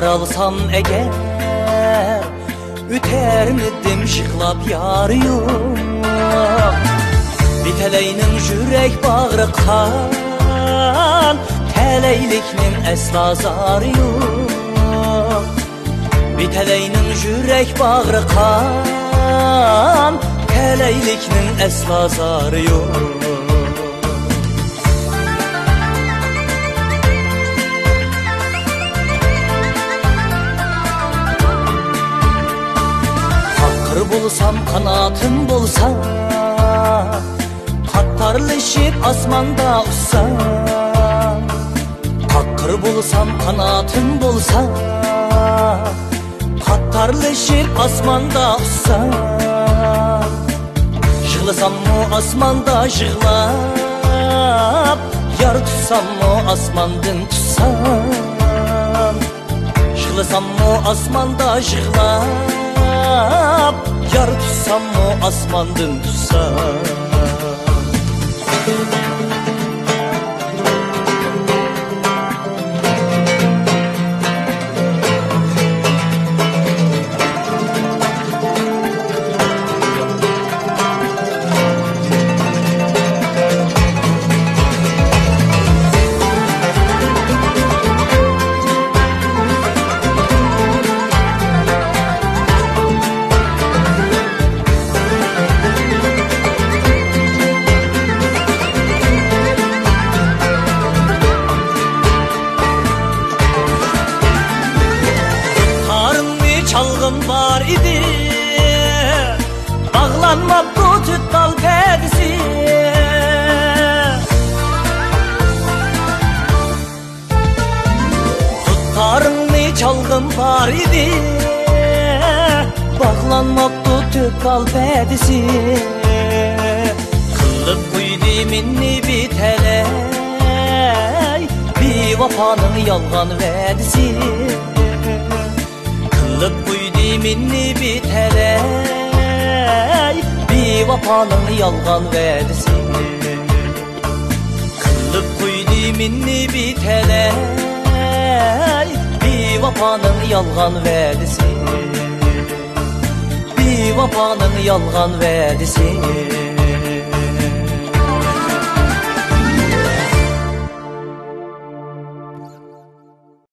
alsam eğer, ütermidim şıklap yarı yok. Bitələyinin yürək bağrı qan, tələyliknin əsla zarı yox. Bitələyinin yürək bağrı qan, tələyliknin əsla zarı yox. Haqqır bulsam, kanatım bulsa, hattarlaşıp asmanda uçsam. Haqqır bulsam, kanatım bulsa, hattarlaşıp asmanda uçsam. Yığlasam mı asmanda yığlap, yar tutsam mı asmandın tutsam. Yığlasam mı asmanda yığlap, yar tutsam mı asmandın tutsam. Çalgın var idi, bağlanma bu tüttal perdesi. Tutarını çalgın var idi, bağlanma bu tüttal perdesi. Kılıp kuydu minni biteley, bir vafanın yalgan verdisi. Kılıp kuydu minni biteley, bir vafanın yalgan verdisi. Kılıp kuydu minni biteley, bir vafanın yalgan verdisi. Bir vafanın yalgan verdisi.